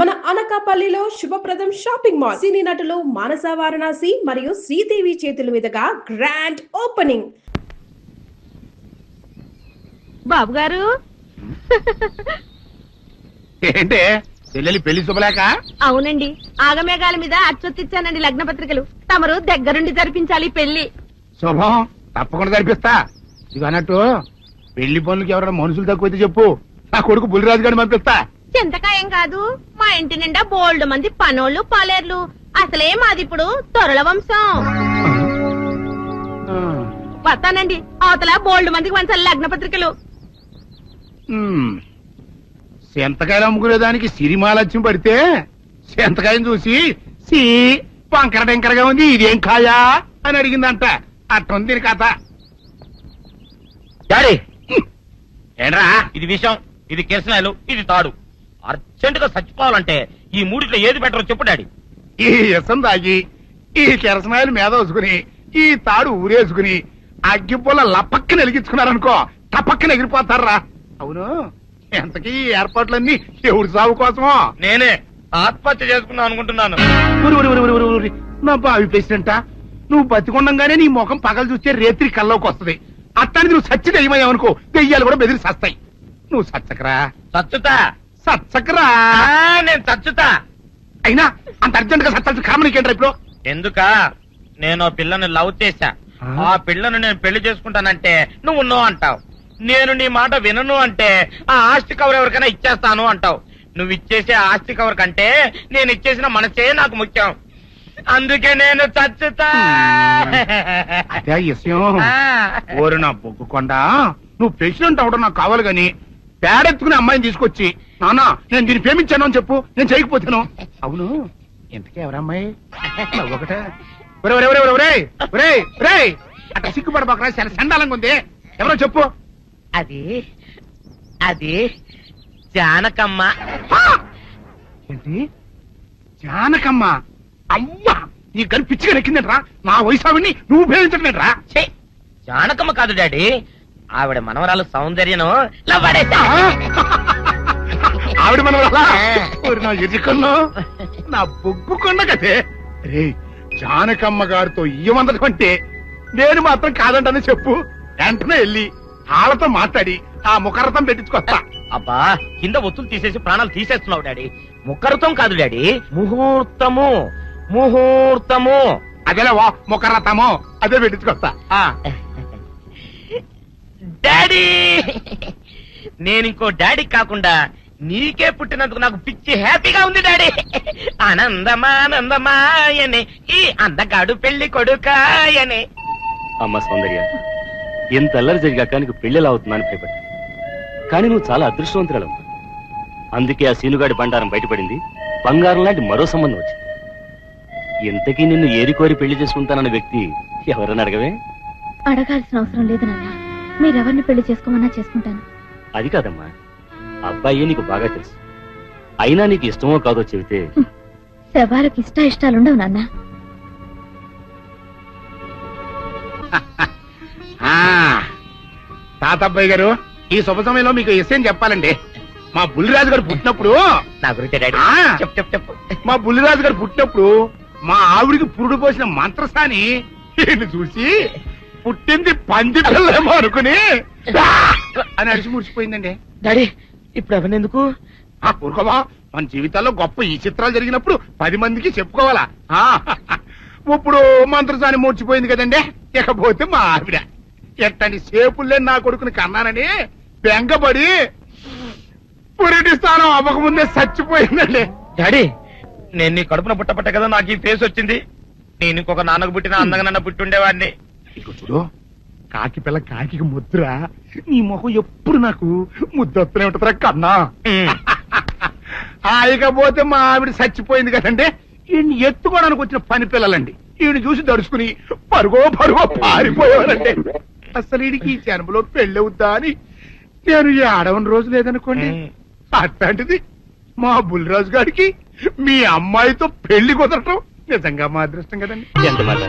మన అనకాపల్లిలో శుభప్రదం షాపింగ్ మాల్ సినీ నటులు మానస వారణాసి మరియు శ్రీదేవి చేతుల మీదుగా గ్రాండ్ ఓపెనింగ్. బాబు గారు ఏంటే చెల్లెలి పెళ్లి శుభలేక? అవునండి, ఆగమేఘాల మీద అచ్చొత్తిచ్చానండి లగ్న పత్రికలు. తమరు దగ్గరుండి జరిపించాలి పెళ్లి. శుభం, తప్పకుండా జరిపిస్తా. ఇది అన్నట్టు పెళ్లి పనులకి ఎవరైనా మనుషులు తక్కువైతే చెప్పు, నా కొడుకు బుల్లిరాజు గారిని పంపిస్తా. చింతకాయం కాదు, మా ఇంటి నిండా బోల్డ్ మంది పనోళ్ళు పాలేర్లు. అసలే మాది ఇప్పుడు తొరల వంశం. వస్తానండి, అవతల బోల్డ్ మందికి వంచాలి లగ్న పత్రికలు. సెంతకాయలు అమ్ముకునేదానికి సిరిమాలత్యం పడితే సెంతకాయని చూసి సి వంకర టెంకరగా ఉంది, ఇదేం కాయా అని అడిగిందంట. అట్టుంది దీని కథ. డాడీ ఏంట్రా ఇది విషయం, ఇది కిరసనాయలు, ఇది తాడు. అర్జెంట్ గా చచ్చిపోవాలంటే ఈ మూడిట్లో ఏది బెటర్ చెప్పు డాడీ. ఈ ఇసం తాగి ఈ కిరసనాయలు మీద వేసుకుని ఈ తాడు ఊరేసుకుని అగ్గిపూల లపక్కన వెలిగించుకున్నారనుకో, టపక్కన ఎగిరిపోతారా. అవును, ఎంతకీ ఈ ఏర్పాట్లన్నీ ఎవరి సాగు కోసమో? నేనే ఆత్మహత్య చేసుకుందాం అనుకుంటున్నాను. నా బావి ప్రెసిడెంట, నువ్వు బతికొండంగానే నీ ముఖం పగలు చూస్తే రేత్రి కల్లోకి వస్తుంది. అట్టానికి నువ్వు సచ్చి దెయ్యమయ్యావనుకో, దెయ్యాలు కూడా బెదిరి సస్తాయి. నువ్వు సచ్చకరా, చచ్చుతా సచ్చకరా. నేను చచ్చుతా. అయినా అంత అర్జెంట్ గా సచ్చాల్సిన కారణం నీకేంట్రా ఇప్పుడు? ఎందుక నేను పిల్లని లవ్ చేశా. ఆ పిల్లను నేను పెళ్లి చేసుకుంటానంటే నువ్వు నో అంటావు. నేను నీ మాట వినను అంటే ఆ ఆస్తి కవర్ ఎవరికైనా ఇచ్చేస్తాను అంటావు. నువ్వు ఇచ్చేసే ఆస్తి కవర్ కంటే నేను ఇచ్చేసిన మనసే నాకు ముఖ్యం. అందుకే నేను చచ్చుతా. అదే విషయం. ఓరు నా బొగ్గుకొండ, నువ్వు ప్రెసిడెంట్ అవడం నాకు కావాలి గాని పేడెత్తుకునే అమ్మాయిని తీసుకొచ్చి నానా నేను దీన్ని ప్రేమించాను అని చెప్పు, నేను చేయకపోతాను. అవును, ఎంతకే ఎవరమ్మాయి? ఒకటే అట్లా సిగ్గుపడబాకరా, చాలా సండాలంగా ఉంది. ఎవరో చెప్పు. అది అది జానకమ్మ. ఏంటి జానకమ్మ? అమ్మా, నీ గని పిచ్చిగా నెక్కిందంట్రా. నా వయసు ఆవిడ్ని నువ్వు ప్రేమించట్లేట్రా. జానకమ్మ కాదు డాడీ, ఆవిడ మనవరాలు సౌందర్యను ఆవిడ మనవరాలా? నా ఎదుకల్లో నా బొగ్గుకొండ కదే. రే, జానకమ్మ గారితో ఇయ్యమందడం అంటే నేను మాత్రం కాదంటనే చెప్పు. వెంటనే వెళ్ళి వాళ్ళతో మాట్లాడి ఆ ముఖరథం పెట్టించుకొస్తా. అబ్బా, కింద ఒత్తులు తీసేసి ప్రాణాలు తీసేస్తున్నావు డాడీ. ముఖరథం కాదు డాడీ, ముహూర్తము. ముహూర్తము అదేలా ముఖరథము, అదే పెట్టించుకొస్తా. డాడీ, నేను ఇంకో డాడీ కాకుండా నీకే పుట్టినందుకు నాకు పిచ్చి హ్యాపీగా ఉంది డాడీ. ఆనందమానందమాయనే ఈ అందగాడు పెళ్లి కొడుకాయనే. అమ్మ సౌందర్య, ఎంత అల్లరి జరిగాక నీకు పెళ్లిలా అవుతుందని భయపడ్డా. కానీ నువ్వు చాలా అదృష్టవంతురాలమ్మా. అందుకే ఆ సీనుగాడి బండారం బయటపడింది, బంగారం లాంటి మరో సంబంధం వచ్చింది. ఇంతకీ నిన్ను ఏరికోరి పెళ్లి చేసుకుంటానన్న వ్యక్తి ఎవరని అడగవే? అడగాల్సిన అవసరం లేదు నాన్న, మీరెవరిని పెళ్లి చేసుకోమన్నా చేసుకుంటాను. అది కాదమ్మా, అబ్బాయి నీకు బాగా తెలుసు. అయినా నీకు ఇష్టమో కాదో చెబితే. శవాలకు ఇష్టాలుండవు నాన్న. తాతబ్బాయి గారు, ఈ శుభ సమయంలో మీకు విషయం చెప్పాలండి. మా బుల్లిరాజు గారు పుట్టినప్పుడు నా గురించి డాడీ చెప్పు చెప్పు చెప్పు. మా బుల్లిరాజు గారు పుట్టినప్పుడు మా ఆవిడికి పురుడు పోసిన మంత్రసాని ఈయన్ని చూసి పుట్టింది పంది పిల్లేమో అనుకుని అని అడిచి ముడిచిపోయిందండి. డాడీ, ఇప్పుడు అవన్నీ ఎందుకు? ఊరుకోవా, మన జీవితాల్లో గొప్ప ఈ చిత్రాలు జరిగినప్పుడు 10 మందికి చెప్పుకోవాలా. ఇప్పుడు మంత్రసాని మూర్చిపోయింది కదండి. ఇకపోతే మా ఆవిడ ఎట్టని సేపుల్లే నా కొడుకుని కన్నానని బెంగపడి పురిటి స్థానం అవ్వకముందే చచ్చిపోయిందండి. డాడీ, నేను నీ కడుపున పుట్టపట్ట కదా నాకు ఈ ఫేస్ వచ్చింది. నేను ఇంకొక నాన్నకు పుట్టిన అందంగా నన్ను పుట్టుండేవాడిని. ఇక చూడు, కాకి పిల్ల కాకి ముద్ర, నీ మొహం ఎప్పుడు నాకు ముద్దొత్తనే ఉంటుందిరా కన్నా. ఇకపోతే మా ఆవిడ చచ్చిపోయింది కదండి. ఈయన్ని ఎత్తుకోవడానికి వచ్చిన పని పిల్లలండి ఈయన చూసి దడుచుకుని పరుగో పారిపోయేవారండి. అసలు ఈడికి ఈ జన్మలో పెళ్ళవుద్దా అని నేను ఈ ఆడవని రోజు లేదనుకోండి. అట్లాంటిది మా బుల్లిరాజు గారికి మీ అమ్మాయితో పెళ్లి కుదరటం నిజంగా మా అదృష్టం కదండి. ఎంత మాట,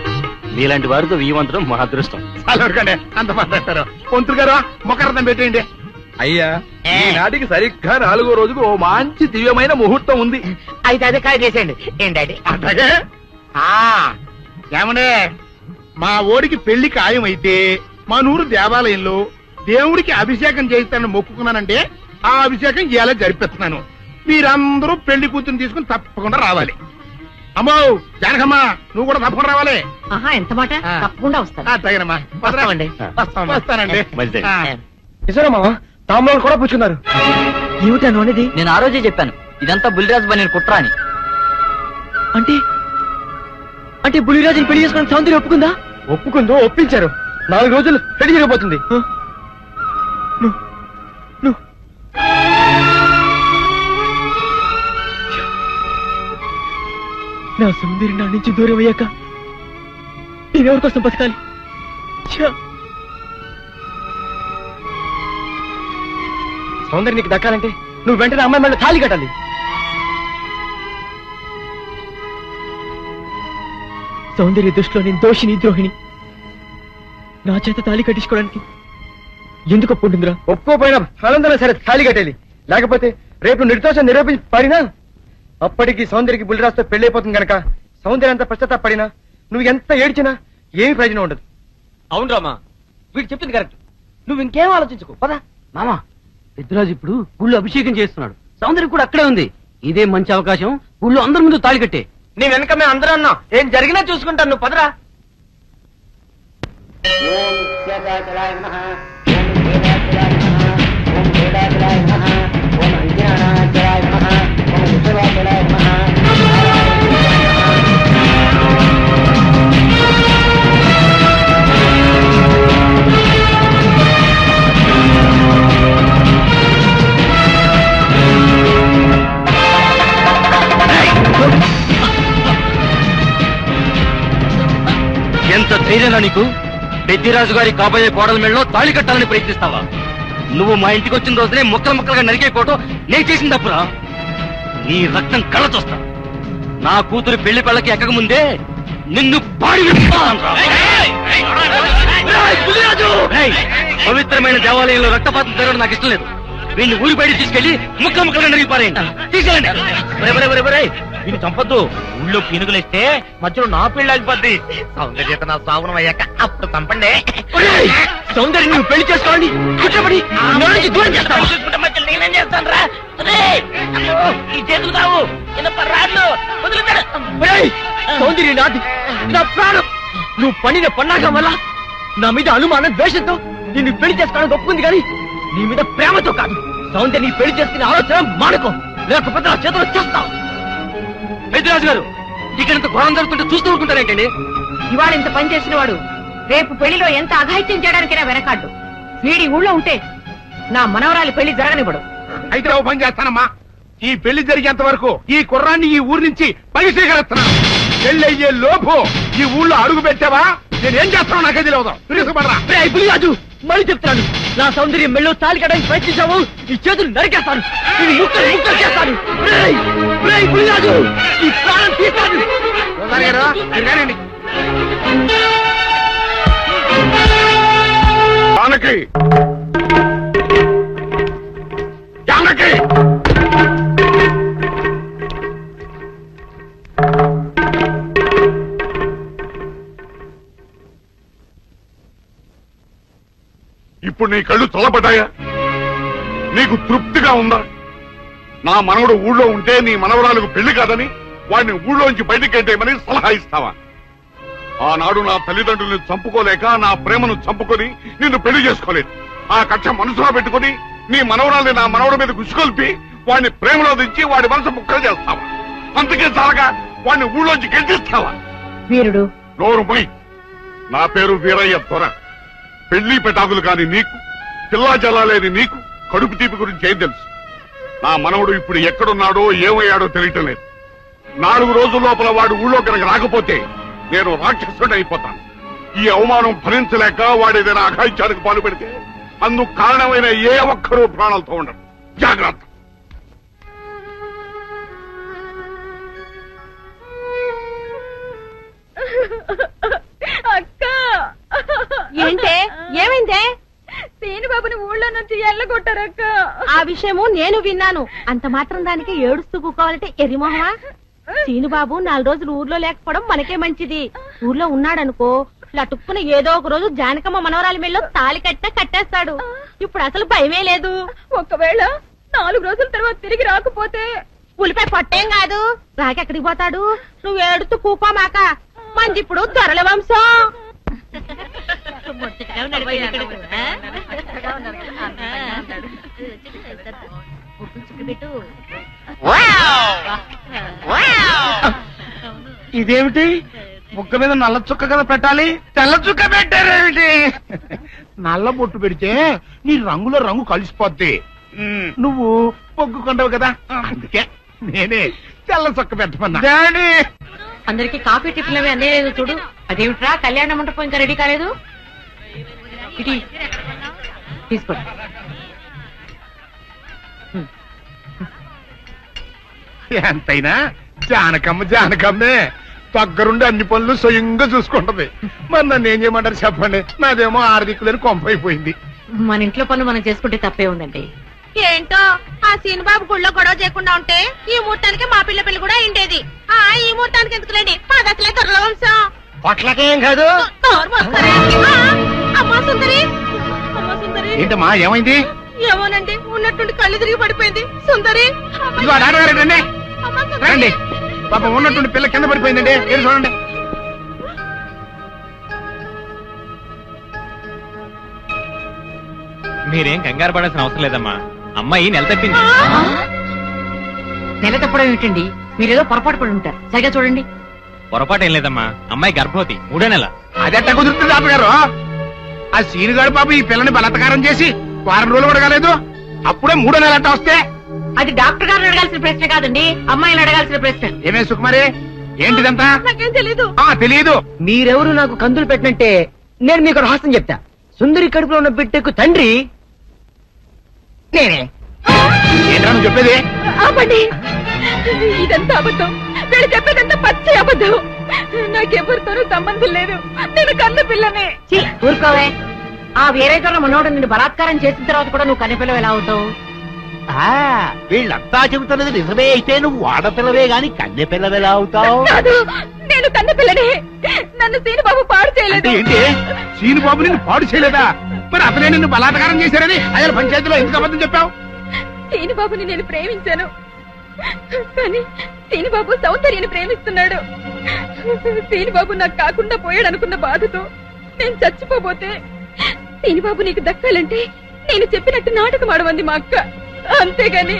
నీలాంటి వారితో వీవంతరం మా అదృష్టం. చాలా అంత మాట్లాడతారు. పొంతులు గారు, మొకరథం పెట్టేయండి. అయ్యా ఈనాటికి సరిగ్గా 4వ రోజుకు ఓ మంచి దివ్యమైన ముహూర్తం ఉంది. అయితే అదే కాయ చేసేయండి ఏం డాడీ. అట్లాగే ఏమనే మా ఓడికి పెళ్లి ఖాయమైతే మా నూరు దేవాలయంలో దేవుడికి అభిషేకం చేయిస్తానని మొక్కుకున్నానంటే ఆ అభిషేకం ఇలా జరిపిస్తున్నాను. మీరందరూ పెళ్లి కూతురు తీసుకుని తప్పకుండా రావాలి. అమ్మో జానకమ్మ నువ్వు కూడా తప్పకుండా రావాలి. ఎంత మాట తప్పకుండా వస్తాను. తగినమ్మా వస్తామండి. వస్తానండి. మంచిదండి. నిజమా తాంబూలాలు కూడా పుచ్చుకున్నారు. ఏమిటను అనేది నేను ఆ రోజే చెప్పాను ఇదంతా బుల్లిరాజు బని కుట్ర అని. అంటే అంటే బుల్లిరాజుని పెళ్లి చేసుకుని సౌందర్యం ఒప్పుకుందా? ఒప్పుకుందో ఒప్పించారు. 4 రోజులు పెళ్లి జరగబోతుంది. నా సౌందర్యం నా నుంచి దూరం అయ్యాక నేనెవరి కోసం బతకాలి? సౌందర్య నీకు దక్కాలంటే నువ్వు వెంటనే అమ్మాయి మళ్ళీ తాళి కట్టాలి. సౌందర్య దృష్టిలో నేను దోషిని ద్రోహిణి. నా చేత తాళి కట్టించుకోవడానికి ఎందుకు ఒప్పుకుంటుందిరా? ఒప్పుకోపోయినా ఫలందరూ సరే తాళి కట్టేది. లేకపోతే రేపు నిర్దోషం నిరూపించి పడినా అప్పటికి సౌందర్యకి బుల్లిరాజుతో పెళ్లి అయిపోతుంది గనక సౌందర్య అంత పశ్చాత్తాపడినా నువ్వు ఎంత ఏడ్చినా ఏమి ప్రయోజనం ఉండదు. అవును రామా, వీడు చెప్పింది కరెక్ట్. నువ్వు ఇంకేం ఆలోచించుకో పదా. మామా పెద్దరాజు ఇప్పుడు ఊళ్ళో అభిషేకం చేస్తున్నాడు. సౌందర్యం కూడా అక్కడే ఉంది. ఇదే మంచి అవకాశం. ఊళ్ళో అందరి ముందు తాళి కట్టే. నీ వెనక మేము అందరం ఉన్నాం. ఏం జరిగినా చూసుకుంటాను. నువ్వు పదరా. ఎంత ధైర్యంగా నీకు? పెద్దిరాజు గారి కాబోయే కోడల మెళ్ళలో తాళి కట్టాలని ప్రయత్నిస్తావా? నువ్వు మా ఇంటికి వచ్చిన రోజునే ముక్కలు ముక్కలుగా నరికేయకోవటం నేను చేసిన తప్పురా. నీ రక్తం కళ్ళ చూస్తా. నా కూతురు పెళ్లి పళ్ళకి ఎక్కక ముందే నిన్ను పాడి పవిత్రమైన దేవాలయంలో రక్తపాతం జరగడం నాకు ఇష్టం లేదు. వీడిని ఊరి బయట తీసుకెళ్లి ముక్కలు ముక్కలుగా నరిగి పారేయండి. తీసుకెళ్ళండి. వీళ్ళు చంపొద్దు. ఊళ్ళో పీనుగులేస్తే మధ్యలో నా పెళ్లి ఆగిపోద్ది. సౌందర్యత నా సాగునం అయ్యాక అప్పుడు చంపండి. సౌందర్యం నువ్వు పెళ్లి చేసుకోండి. కష్టపడి దూరం చేస్తావు. చూసుకుంటే మధ్యలో నేనేం చేస్తాను రా? ఈ చేతులు కావు రాళ్ళు వదులుతాడు. సౌందర్యం నాది, నా ప్రాణం. నువ్వు పండిన పన్నాగం వల్ల నా మీద అనుమానం ద్వేషంతో నిన్ను పెళ్లి చేసుకోవడానికి ఒప్పుకుంది కానీ నీ మీద ప్రేమతో కాదు. సౌందర్య నీ పెళ్లి చేసుకునే ఆలోచన మానుకో, లేకపోతే నా చేతులు చేస్తావు. పెద్దిరాజు గారు ఇక్కడంత ఘోరం జరుగుతుంటే చూస్తూ ఊరుకుంటారేంటండి? ఇవాళ ఇంత పని చేసిన వాడు రేపు పెళ్లిలో ఎంత అఘాయిత్యం చేయడానికైనా వెనకాడ్డు. వీడి ఊళ్ళో ఉంటే నా మనవరాలి పెళ్లి జరగనివ్వడు. అయితే ఓ పని చేస్తానమ్మా. ఈ పెళ్లి జరిగేంత వరకు ఈ కుర్రాన్ని ఈ ఊరి నుంచి పరిశీలిస్తున్నాను. పెళ్లి అయ్యే లోపు ఈ ఊళ్ళో అడుగు పెట్టావా నేనేం చేస్తానో నాకే తెలియదు. పిలుసుకుపడరా. రాజు మళ్ళీ చెప్తాను, నా సౌందర్యం మెళ్ళో తాళి కట్టడానికి ప్రయత్నించావు, ఈ చేతులు నరికేస్తాను. ఇది ముక్కలు ముక్కలు చేస్తాను. రాజు ఈ ప్రాణం తీస్తాను. తిరగానండి. జానకి జానకి ఇప్పుడు నీ కళ్ళు చల్లబడ్డాయా? నీకు తృప్తిగా ఉందా? నా మనవడు ఊళ్ళో ఉంటే నీ మనవరాలకు పెళ్లి కాదని వాడిని ఊళ్ళోంచి బయటికి గెంటేయమని సలహా ఇస్తావా? ఆనాడు నా తల్లిదండ్రుల్ని చంపుకోలేక నా ప్రేమను చంపుకొని నిన్ను పెళ్లి చేసుకోలేదు. ఆ కక్ష మనసులో పెట్టుకుని నీ మనవరాల్ని నా మనవడి మీద గుసుకొల్పి వాడిని ప్రేమలో దించి వాడి మనసు ముక్కలు చేస్తావా? అందుకే చాలగా వాడిని ఊళ్ళోంచి గెంటిస్తావా? వీరుడు నోరు పోయి. నా పేరు వీరయ్య దొర. పెళ్లి పెటాకులు కాని నీకు, పిల్లా జల్లాలేని నీకు కడుపు తీపి గురించి ఏం తెలుసు? నా మనవడు ఇప్పుడు ఎక్కడున్నాడో ఏమయ్యాడో తెలియటం లేదు. 4 రోజుల లోపల వాడు ఊళ్ళో కనుక రాకపోతే నేను రాక్షసుడు అయిపోతాను. ఈ అవమానం భరించలేక వాడేదైనా అఘాయిత్యానికి పాల్పడితే అందుకు కారణమైన ఏ ఒక్కరూ ప్రాణాలతో ఉండరు. జాగ్రత్త. అక్క ఏంటే ఏమైందే? సీను బాబుని ఊళ్ళో నుంచి ఎల్లగొట్టారక్క. ఆ విషయము నేను విన్నాను. అంత మాత్రం దానికి ఏడుస్తూ కూకోవాలంటే ఎరిమోహమా? సీనుబాబు 4 రోజులు ఊర్లో లేకపోవడం మనకే మంచిది. ఊర్లో ఉన్నాడనుకో లటుక్కున ఏదో ఒక రోజు జానకమ్మ మనవరాలి మెల్లో తాళి కట్టేస్తాడు. ఇప్పుడు అసలు భయమే లేదు. ఒకవేళ 4 రోజుల తర్వాత తిరిగి రాకపోతే ఉలిపై పట్టేం కాదు. రాకెక్కడికి పోతాడు? నువ్వు ఏడుతూ కూకోమాక. మంది ఇప్పుడు దొరల వంశం. ఇదేమిటి ముక్క మీద నల్ల చుక్క కదా పెట్టాలి, తెల్ల చుక్క పెట్టారేమిటి? నల్ల బొట్టు పెడితే నీ రంగులో రంగు కలిసిపోద్ది. నువ్వు పొగ్గుకుంటావు కదా, అందుకే నేనే తెల్ల చుక్క పెట్టమన్నా. డాడీ అందరికి కాఫీ టిఫిన్ అవి అన్నీ లేదు చూడు. అదేమిట్రా కళ్యాణ మండపం ఇంకా రెడీ కాలేదు? ఇటీ తీసుకోండి. ఎంతైనా జానకమ్మే దగ్గరుండి అన్ని పనులు స్వయంగా చూసుకుంటది. మరి నన్ను ఏం చేయమంటారు చెప్పండి? నాదేమో 6 దిక్కులని కొంపైపోయింది. మన ఇంట్లో పనులు మనం చేసుకుంటే తప్పే ఉందండి. ఏంటో ఆ సీనుబాబు గుళ్ళో గొడవ చేయకుండా ఉంటే ఈ ముహూర్తానికి మా పిల్ల పెళ్లి కూడా అయిండేది. ఈ ముహూర్తానికి ఎందుకులేండి, పాదసలే దొరల వంశం. పొట్లకేం కాదు. అమ్మా సుందరి, అమ్మా సుందరి. ఏంటమ్మా ఏమైంది? ఏమోనండి, ఉన్నట్టుండి కళ్ళు తిరిగి పడిపోయింది. సుందరి ఇదిగో డాక్టర్ రండి రండి. పాపం ఉన్నట్టుండి పిల్ల కింద పడిపోయిందండి. ఏం చూడండి. మీరేం కంగారు పడాల్సిన అవసరం లేదమ్మా. అమ్మాయి నెల తప్పింది. నెల తప్పడం ఏమిటండి? మీరేదో పొరపాటు పడి ఉంటారు. సరిగా చూడండి. పొరపాటు ఏం లేదమ్మా, అమ్మాయి గర్భవతి 3వ నెల. అదెట్ట కుదురుతుంది డాక్టర్ గారు? ఆ సీనుగాడు పాప ఈ పిల్లని బలత్కారం చేసి 4 రోజులు కూడా కాలేదు, అప్పుడే 3వ నెల అట్ట వస్తే? అది డాక్టర్ గారిని అడగాల్సిన ప్రశ్న కాదండి, అమ్మాయిని అడగాల్సిన ప్రశ్న. ఏమే సుకుమారి, ఏంటిదంతా? నాకేం తెలీదు. తెలియదు. మీరెవరు నాకు కందులు పెట్టినంటే నేను మీకు రహస్యం చెప్తా. సుందరి కడుపులో ఉన్న బిడ్డకు తండ్రి నేనే. ఏంట్రా నువ్వు చెప్పేది? ఆపండి, ఇదంతా అబద్ధం. వీళ్ళు చెప్పేదంతా పచ్చి అబద్ధం. నాకెవరితోనూ సంబంధం లేదు. నేను కన్న పిల్లనే. ఊరుకోవే. ఆ వేరే దొర మనోడు నిన్ను బలాత్కారం చేసిన తర్వాత కూడా నువ్వు కన్నెపిల్లవు ఎలా అవుతావు? వీళ్ళంతా చెబుతున్నది నిజమే అయితే నువ్వు ఆడపిల్లవే గాని కన్నె పిల్లవెలా అవుతావు? కాదు, నేను కన్న పిల్లనే. నన్ను సీనుబాబు పాడు చేయలేదు. ఏంటి సీనుబాబు నిన్ను పాడు చేయలేదా? మరి అతనే నిన్ను బలాత్కారం చేశారని అయ్యాల పంచాయతీలో ఎందుకు అబద్ధం చెప్పావు? సీనుబాబుని నేను ప్రేమించాను, కానీ సీనుబాబు సౌందర్యని ప్రేమిస్తున్నాడు. సీనుబాబు నాకు కాకుండా పోయాడు అనుకున్న బాధతో నేను చచ్చిపోబోతే సీనుబాబు నీకు దక్కాలంటే నేను చెప్పినట్టు నాటకం ఆడమంది మా అక్క. అంతేగాని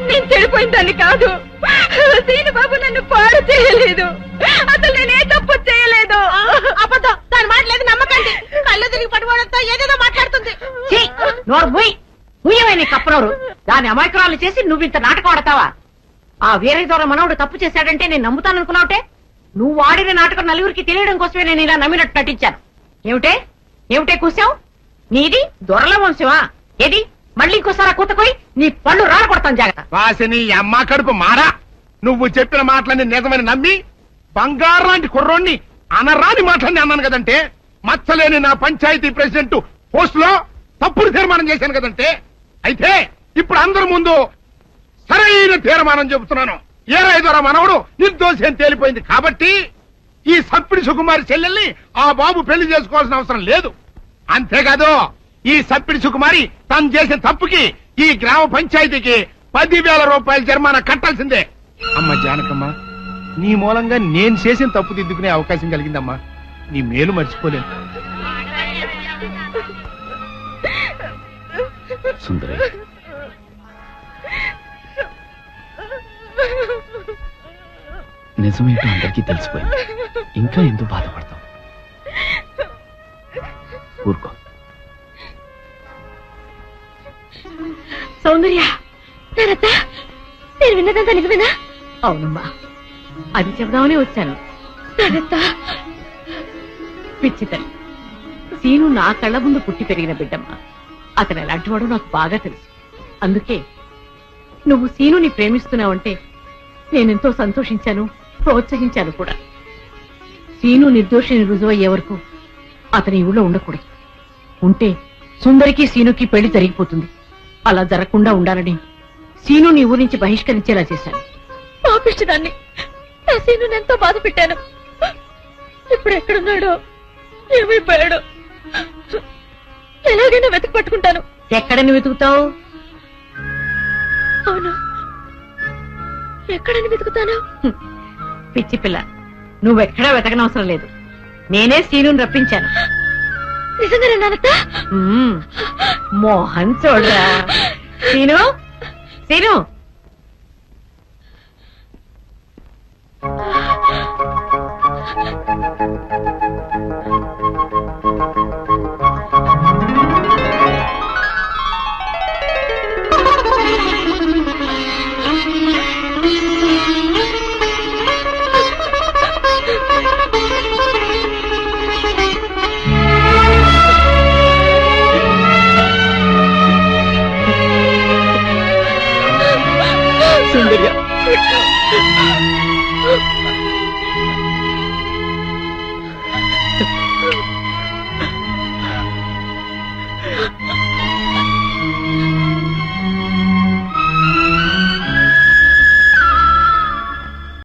నేను చెడిపోయిన దాన్ని కాదు. సీనుబాబు నన్ను పాడు చేయలేదు. అసలు నేనే తప్పు చేయలేదు. అబద్ధం. దాని మాటలేదు నమ్మకండి. కళ్ళు తిరిగి పడిపోవడంతో ఏదేదో మాట్లాడుతుంది. ముయ్యమైన కప్పనోరు దాని అమాయకురాలు చేసి నువ్వు ఇంత నాటకం ఆడతావా? ఆ వీరయ్య ద్వారా మనవుడు తప్పు చేశాడంటే నేను నమ్ముతాననుకున్నావుటే. నువ్వు ఆడిన నాటకం నలుగురికి తెలియడం కోసమే నేను ఇలా నమ్మినట్టు నటించాను. ఏమిటే కూసావు? నీది దొరల వంశమా? ఏది మళ్ళీ ఇంకోసారి కూతకోయి నీ పళ్ళు రాలకొడతాను. జాగ్రత్త. వాసిని అమ్మ కడుపు మారా. నువ్వు చెప్పిన మాటలన్నీ నిజమని నమ్మి బంగారు లాంటి కుర్రోణ్ణి అనరాని మాటలన్నీ అన్నాను కదంటే, మచ్చలేని నా పంచాయతీ ప్రెసిడెంట్ పోస్ట్ లో తప్పుడు తీర్మానం చేశాను కదంటే, అయితే ఇప్పుడు అందరి ముందు సరైన తీర్మానం చెబుతున్నాను. ఏరాయి ద్వారా మనవడు నిర్దోషి అని తేలిపోయింది కాబట్టి ఈ సప్పిడి సుకుమారి చెల్లెల్ని ఆ బాబు పెళ్లి చేసుకోవాల్సిన అవసరం లేదు. అంతేకాదు ఈ సప్పిడి సుకుమారి తను చేసిన తప్పుకి ఈ గ్రామ పంచాయతీకి 10,000 రూపాయల జరిమానా కట్టాల్సిందే. అమ్మ జానకమ్మ, నీ మూలంగా నేను చేసిన తప్పు దిద్దుకునే అవకాశం కలిగిందమ్మా. నీ మేలు మర్చిపోలేను. సుందరి, నిజమేంటో అందరికీ తెలిసిపోయింది. ఇంకా ఎందుకు బాధపడతావు? ఊరుకో. సౌందర్య, నేను విన్నదంతా నిజమేనా? అవునమ్మా, అది చెబుదామని వచ్చాను. పిచ్చి తల్లి, సీను నా కళ్ళ ముందు పుట్టి పెరిగిన బిడ్డమ్మా. అతను ఎలాంటి వాడో నాకు బాగా తెలుసు. అందుకే నువ్వు సీనుని ప్రేమిస్తున్నావంటే నేనెంతో సంతోషించాను, ప్రోత్సహించాను కూడా. సీను నిర్దోషిని రుజువయ్యే వరకు అతని ఊళ్ళో ఉండకూడదు. ఉంటే సుందరికి సీనుకి పెళ్లి జరిగిపోతుంది. అలా జరగకుండా ఉండాలని సీను నీ ఊరి నుంచి బహిష్కరించేలా చేశాను. పాపిష్టిదాన్ని ఆ సీను ఎంతో బాధ పెట్టాను. ఇప్పుడు ఎక్కడున్నాడో ఏమైపోయాడో ఎలాగైనా వెతక పట్టుకుంటాను. ఎక్కడని వెతుకుతావు? అవును, ఎక్కడని వెతుకుతాను? పిచ్చి పిల్ల, నువ్వెక్కడా వెతకనవసరం లేదు. నేనే సీనుని రప్పించాను. నిజంగానే నానత్త? మోహన్ చూడరా. Scene, scene